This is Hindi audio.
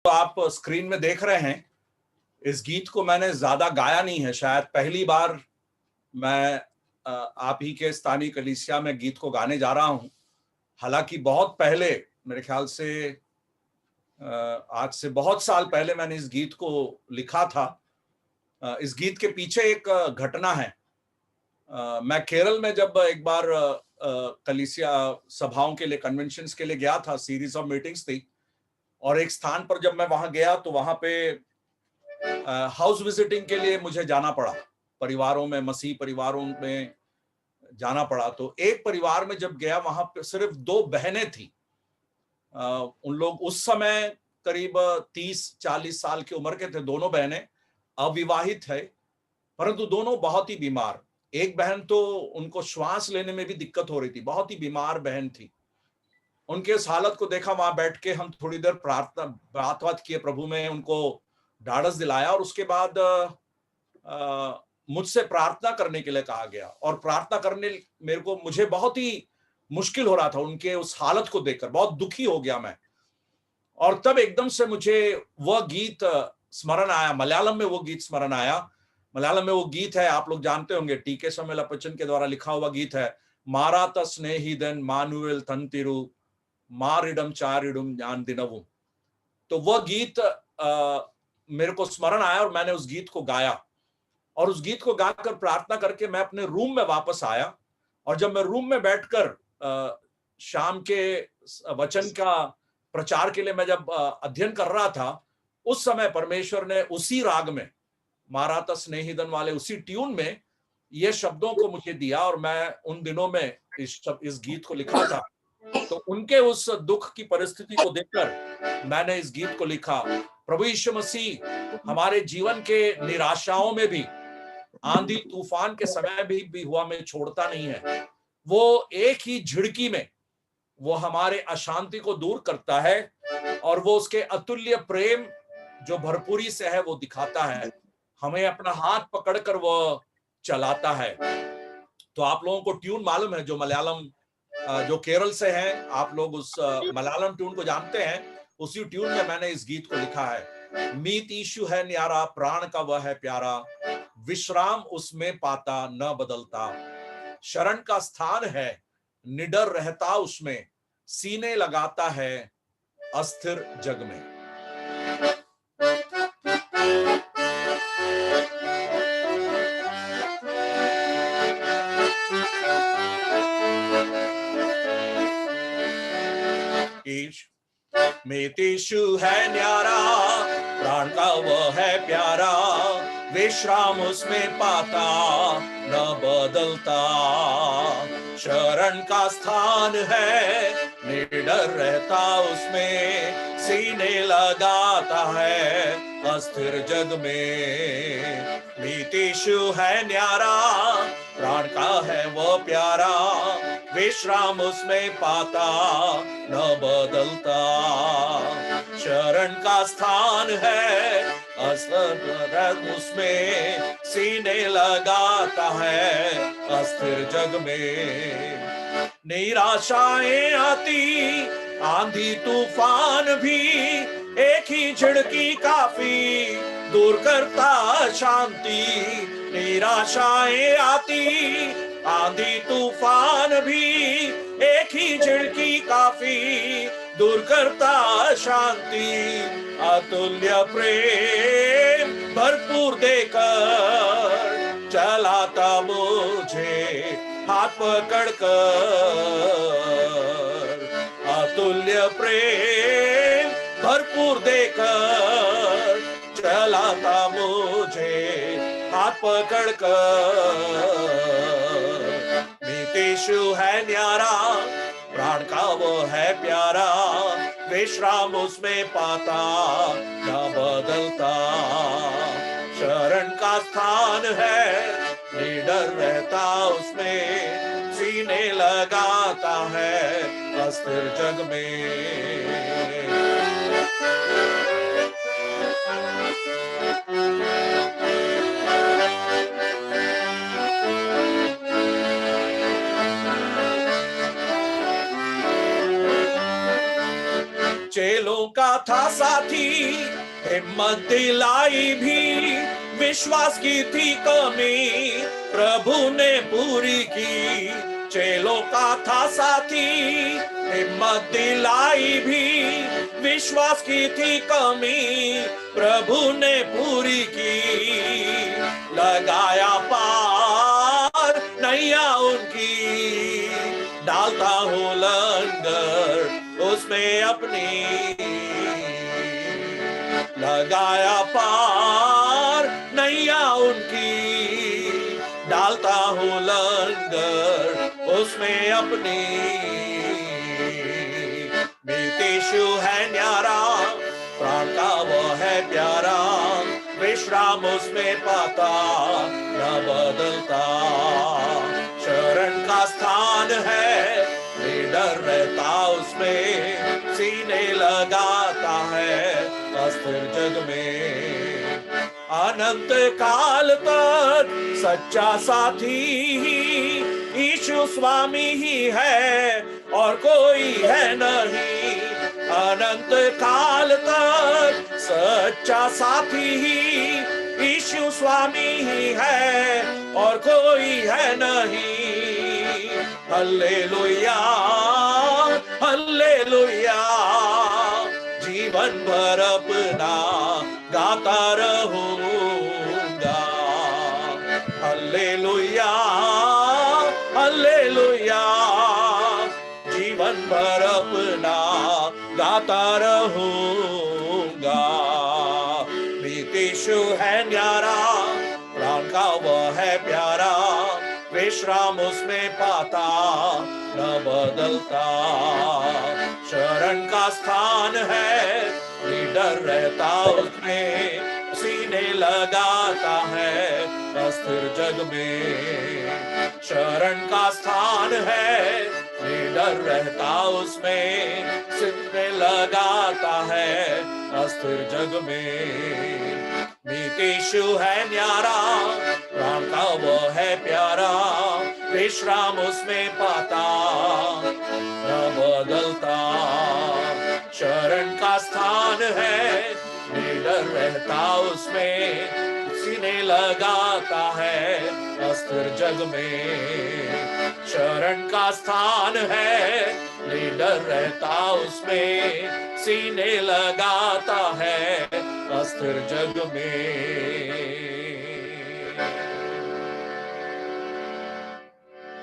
तो आप स्क्रीन में देख रहे हैं, इस गीत को मैंने ज्यादा गाया नहीं है। शायद पहली बार मैं आप ही के स्थानीय कलीसिया में गीत को गाने जा रहा हूं। हालांकि बहुत पहले, मेरे ख्याल से आज से बहुत साल पहले मैंने इस गीत को लिखा था। इस गीत के पीछे एक घटना है। मैं केरल में जब एक बार कलीसिया सभाओं के लिए, कन्वेंशंस के लिए गया था, सीरीज ऑफ मीटिंग्स थी, और एक स्थान पर जब मैं वहां गया तो वहां पे हाउस विजिटिंग के लिए मुझे जाना पड़ा। परिवारों में, मसीह परिवारों में जाना पड़ा। तो एक परिवार में जब गया, वहां पे सिर्फ 2 बहनें थी। उन लोग उस समय करीब 30-40 साल की उम्र के थे। दोनों बहनें अविवाहित है, परंतु दोनों बहुत ही बीमार। एक बहन तो उनको श्वास लेने में भी दिक्कत हो रही थी, बहुत ही बीमार बहन थी। उनके इस हालत को देखा, वहां बैठ के हम थोड़ी देर प्रार्थना, बात किए प्रभु में, उनको ढाढ़स दिलाया, और उसके बाद मुझसे प्रार्थना करने के लिए कहा गया। और प्रार्थना करने मुझे बहुत ही मुश्किल हो रहा था। उनके उस हालत को देखकर बहुत दुखी हो गया मैं। और तब एकदम से मुझे वह गीत स्मरण आया, मलयालम में वो गीत स्मरण आया। मलयालम में वो गीत है, आप लोग जानते होंगे, टीके समेलपचन के द्वारा लिखा हुआ गीत है, माराता स्नेहिदन मानुएल तंतिरु मारिडम चारिडुम ज्ञान दिनवु। तो वह गीत मेरे को स्मरण आया और मैंने उस गीत को गाया। और उस गीत को गाकर प्रार्थना करके मैं अपने रूम में वापस आया। और जब मैं रूम में बैठकर शाम के वचन का प्रचार के लिए मैं जब अध्ययन कर रहा था, उस समय परमेश्वर ने उसी राग में, माराता स्नेहिदन वाले उसी ट्यून में, ये शब्दों को मुझे दिया। और मैं उन दिनों में इस गीत को लिखा था। तो उनके उस दुख की परिस्थिति को देखकर मैंने इस गीत को लिखा। प्रभु यीशु मसीह हमारे जीवन के निराशाओं में भी, आंधी तूफान के समय भी हुआ में छोड़ता नहीं है। वो एक ही झिड़की में वो हमारे अशांति को दूर करता है, और वो उसके अतुल्य प्रेम जो भरपूरी से है वो दिखाता है। हमें अपना हाथ पकड़कर वो चलाता है। तो आप लोगों को ट्यून मालूम है, जो मलयालम, जो केरल से हैं, आप लोग उस मलयालम ट्यून को जानते हैं। उसी ट्यून में मैंने इस गीत को लिखा है। मीत यीशु है न्यारा, प्राण का वह है प्यारा, विश्राम उसमें पाता न बदलता, शरण का स्थान है निडर रहता उसमें, सीने लगाता है अस्थिर जग में। मीतीशु है न्यारा, प्राण का वह है प्यारा, विश्राम उसमें पाता न बदलता, शरण का स्थान है निडर रहता उसमें, सीने लगाता है अस्थिर जग में। मीतीशु है न्यारा, प्राण का है वो प्यारा, विश्राम उसमें पाता न बदलता, शरण का स्थान है अस्थिर उसमें, सीने लगाता है अस्थिर जग में। निराशाएं आती, आंधी तूफान भी, एक ही झिड़की काफी दूर करता शांति। निराशाएं आती, आंधी तूफान भी, एक ही झिड़की काफी दूर करता शांति। अतुल्य प्रेम भरपूर देकर चलाता मुझे हाथ पकड़कर, अतुल्य प्रेम भरपूर देकर चलाता मुझे हाथ पकड़कर। मीतीशु है न्यारा, प्राण का वो है प्यारा, विश्राम उसमें पाता न बदलता, शरण का स्थान है निडर रहता उसमें, सीने लगाता है अस्थिर जग में। चेलों का था साथी, हिम्मत दिलाई भी, विश्वास की थी कमी, प्रभु ने पूरी की। चेलों का था साथी, हिम्मत दिलाई भी, विश्वास की थी कमी, प्रभु ने पूरी की। लगाया पार नैया उनकी, डालता हूँ लंगर उसमें अपनी। लगाया पार नैया उनकी, डालता हूँ लंगर उसमें अपनी। मीत यीशु है न्यारा, प्राण का वो है प्यारा, विश्राम उसमें पाता न बदलता। शरण का स्थान है, निडर रहता उसमें, सीने लगाता है अस्थिर जग में। अनंत काल तक सच्चा साथी यीशु स्वामी ही है और कोई है नहीं। अनंत काल तक सच्चा साथी यीशु स्वामी ही है और कोई है नहीं। हल्लेलुया हल्लेलुया, जीवन भर अपना गाता रहूंगा। हल्लेलुया हल्लेलुया, जीवन भर अपना गाता रहूंगा। मीत यीशु है न्यारा, प्राण का वह है प्यारा, विश्राम उसमें पाता न बदलता। शरण का स्थान है, निडर रहता उसमें, सीने लगाता है अस्थिर जग में। शरण का स्थान है, निडर रहता उसमें, सीने लगाता है अस्थिर जग में। मीत यीशु है न्यारा, प्राण का वो है प्यारा, विश्राम उसमें पाता न बदलता। शरण का स्थान है, निडर रहता उसमें, सीने लगाता है अस्थिर जग में। शरण का स्थान है, निडर रहता उसमें, सीने लगाता है अस्थिर जग में।